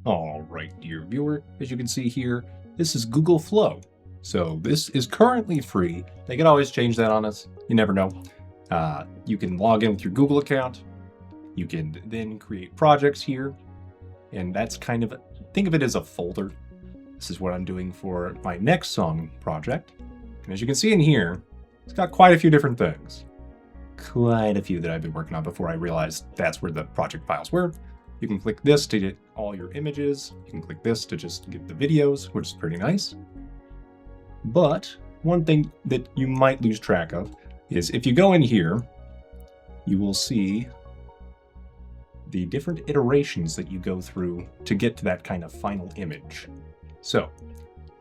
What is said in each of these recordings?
All right, dear viewer, as you can see here, this is Google Flow. So this is currently free. They can always change that on us. You never know. You can log in with your Google account. You can then create projects here. And that's kind of, think of it as a folder. This is what I'm doing for my next song project. And as you can see in here, it's got quite a few different things. Quite a few that I've been working on before I realized that's where the project files were. You can click this to get all your images. You can click this to just get the videos, which is pretty nice. But one thing that you might lose track of is if you go in here, you will see the different iterations that you go through to get to that kind of final image. So,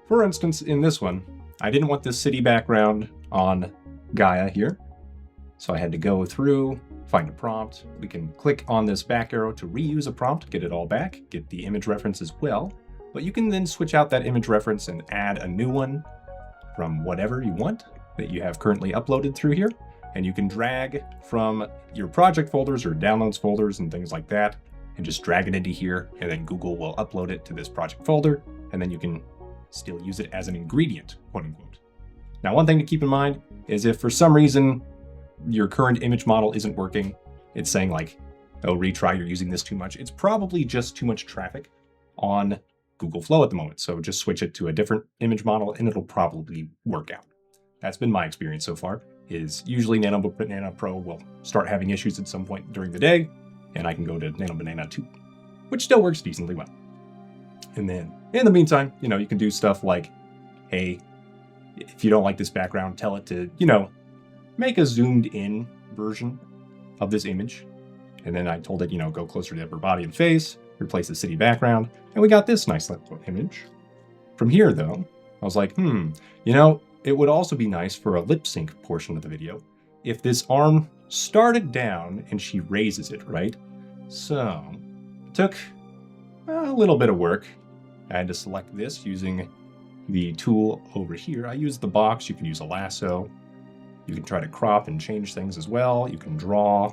for instance, in this one, I didn't want this city background on Gaia here. So I had to go through, find a prompt. We can click on this back arrow to reuse a prompt, get it all back, get the image reference as well. But you can then switch out that image reference and add a new one from whatever you want that you have currently uploaded through here. And you can drag from your project folders or downloads folders and things like that, and just drag it into here, and then Google will upload it to this project folder, and then you can still use it as an ingredient, quote unquote. Now, one thing to keep in mind is if for some reason your current image model isn't working, it's saying like, oh, retry, you're using this too much. It's probably just too much traffic on Google Flow at the moment. So just switch it to a different image model and it'll probably work out. That's been my experience so far, is usually Nano Banana Pro will start having issues at some point during the day, and I can go to Nano Banana 2, which still works decently well. And then in the meantime, you can do stuff like, hey, if you don't like this background, tell it to, make a zoomed in version of this image. And then I told it, go closer to her body and face, replace the city background, and we got this nice little image. From here though, I was like, it would also be nice for a lip sync portion of the video if this arm started down and she raises it, right? So it took a little bit of work. I had to select this using the tool over here. I used the box. You can use a lasso. You can try to crop and change things as well. You can draw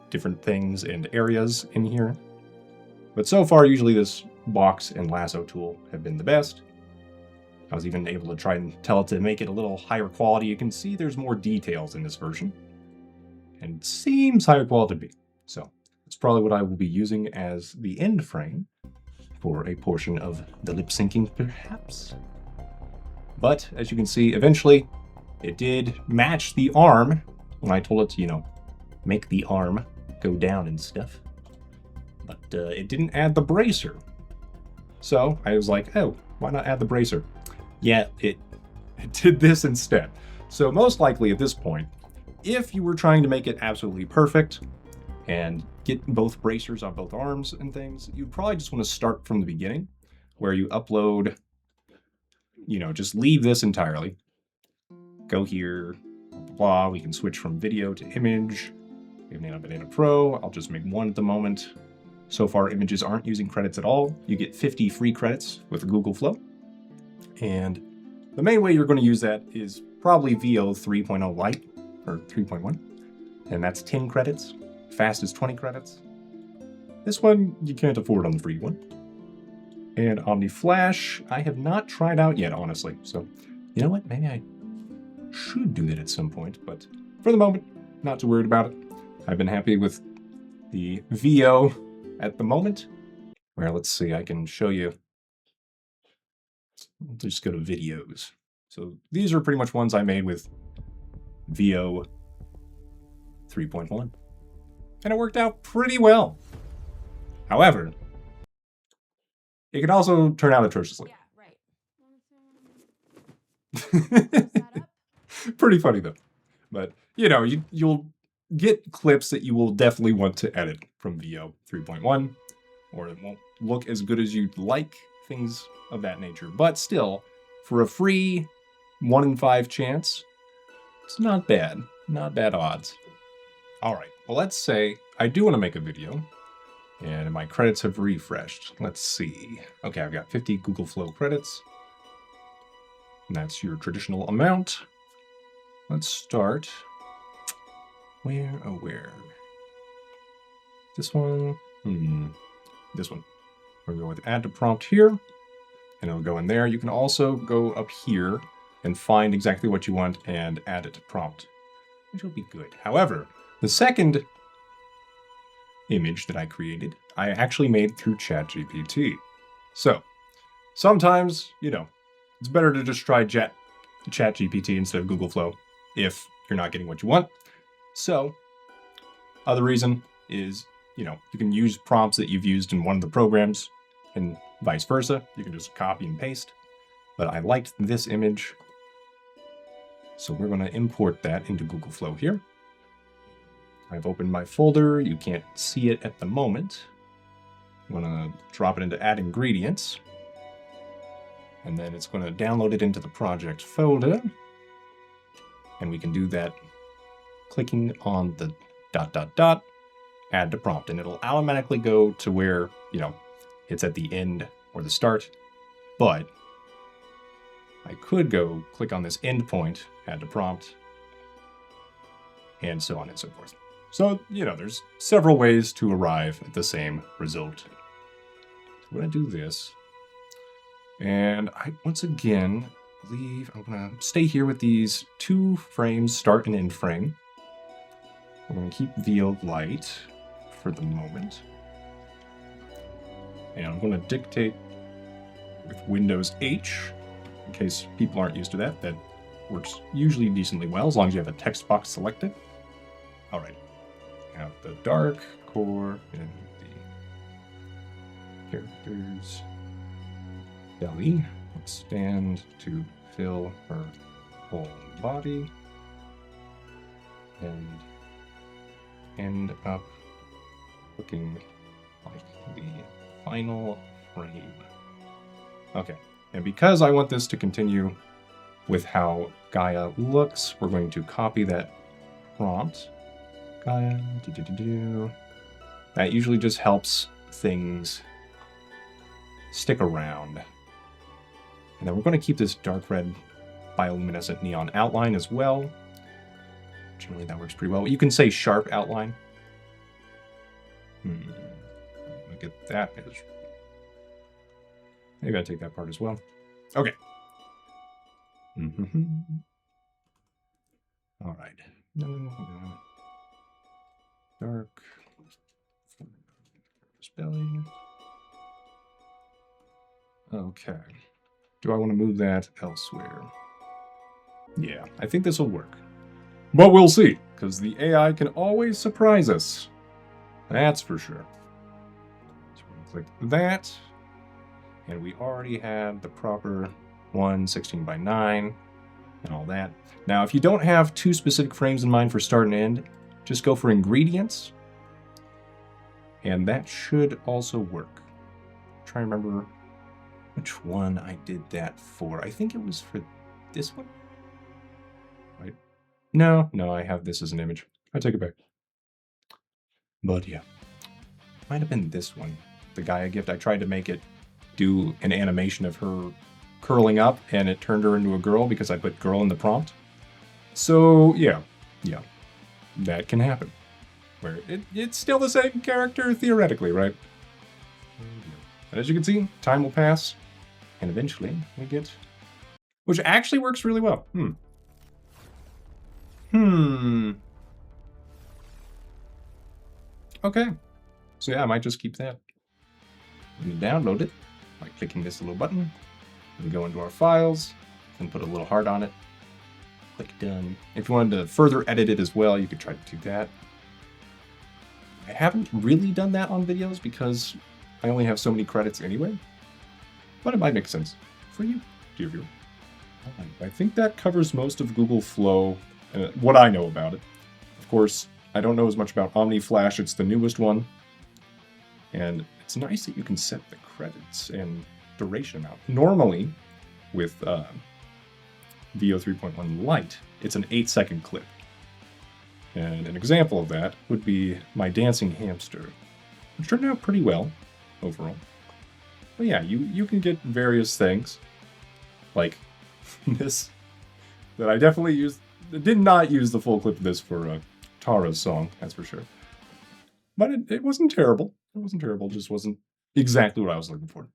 different things and areas in here. But so far, usually this box and lasso tool have been the best. I was even able to try and tell it to make it a little higher quality. You can see there's more details in this version. And it seems higher quality to be. So that's probably what I will be using as the end frame for a portion of the lip syncing, perhaps. But as you can see, eventually, it did match the arm when I told it to, make the arm go down and stuff. But it didn't add the bracer. So I was like, oh, why not add the bracer? Yeah, it did this instead. So most likely at this point, if you were trying to make it absolutely perfect and get both bracers on both arms and things, you'd probably just want to start from the beginning where you upload, just leave this entirely. Go here, blah, we can switch from video to image. We have Nano Banana Pro. I'll just make one at the moment. So far, images aren't using credits at all. You get 50 free credits with Google Flow. And the main way you're going to use that is probably VO 3.0 Lite, or 3.1. And that's 10 credits. Fast is 20 credits. This one, you can't afford on the free one. And on the Flash, I have not tried out yet, honestly. So, you know what? Maybe I should do that at some point, but for the moment, not too worried about it. I've been happy with the VO at the moment. Where, let's see, I can show you. I'll just go to videos. So these are pretty much ones I made with VO 3.1. And it worked out pretty well. However, it can also turn out atrociously. Yeah, right. Pretty funny though. But you'll get clips that you will definitely want to edit from VO 3.1, or it won't look as good as you'd like, things of that nature. But still, for a free 1 in 5 chance, it's not bad. Not bad odds. All right, well, let's say I do want to make a video, and my credits have refreshed. Let's see. Okay, I've got 50 Google Flow credits. And that's your traditional amount. Let's start. Where? This one? This one. We'll go with add to prompt here, and it'll go in there. You can also go up here and find exactly what you want and add it to prompt, which will be good. However, the second image that I created, I actually made through ChatGPT. So sometimes, it's better to just try ChatGPT instead of Google Flow if you're not getting what you want. So other reason is, you can use prompts that you've used in one of the programs and vice versa. You can just copy and paste. But I liked this image, so we're going to import that into Google Flow here. I've opened my folder. You can't see it at the moment. I'm going to drop it into add ingredients. And then it's going to download it into the project folder. And we can do that clicking on the ... add to prompt. And it'll automatically go to where, it's at the end or the start. But I could go click on this end point, add to prompt, and so on and so forth. So, there's several ways to arrive at the same result. So I'm going to do this. And I, once again, believe I'm going to stay here with these 2 frames, start and end frame. We're going to keep VO light for the moment. And I'm going to dictate with Windows H, in case people aren't used to that. That works usually decently well, as long as you have a text box selected. All right. Have the dark core and the characters belly expand to fill her whole body and end up looking like the final frame. Okay, and because I want this to continue with how Gaia looks, we're going to copy that prompt. Gaia, That usually just helps things stick around. And then we're going to keep this dark red bioluminescent neon outline as well. Generally that works pretty well. You can say sharp outline. Look at that. Maybe I take that part as well. Okay. All right. Dark. Spelling. Okay. Do I want to move that elsewhere? Yeah, I think this will work. But we'll see, because the AI can always surprise us. That's for sure. So we're going to click that. And we already have the proper 1/16 by 9 and all that. Now, if you don't have 2 specific frames in mind for start and end, just go for ingredients. And that should also work. Try to remember which one I did that for. I think it was for this one. Right? No, I have this as an image. I take it back. But yeah, might have been this one. The Gaia gift. I tried to make it do an animation of her curling up, and it turned her into a girl because I put girl in the prompt. So yeah, that can happen. Where it's still the same character theoretically, right? And as you can see, time will pass, and eventually we get, which actually works really well. Okay. So yeah, I might just keep that. We download it by clicking this little button. We go into our files and put a little heart on it. Click done. If you wanted to further edit it as well, you could try to do that. I haven't really done that on videos because I only have so many credits anyway, but it might make sense for you, dear viewer. I think that covers most of Google Flow, what I know about it. Of course, I don't know as much about OmniFlash. It's the newest one, and it's nice that you can set the credits and duration amount. Normally, with VO 3.1 Lite, it's an 8-second clip. And an example of that would be my dancing hamster, which turned out pretty well overall. But yeah, you can get various things, like this, that I definitely did not use the full clip of this for Tara's song, that's for sure. But it wasn't terrible. It wasn't terrible, just wasn't Exactly what I was looking for.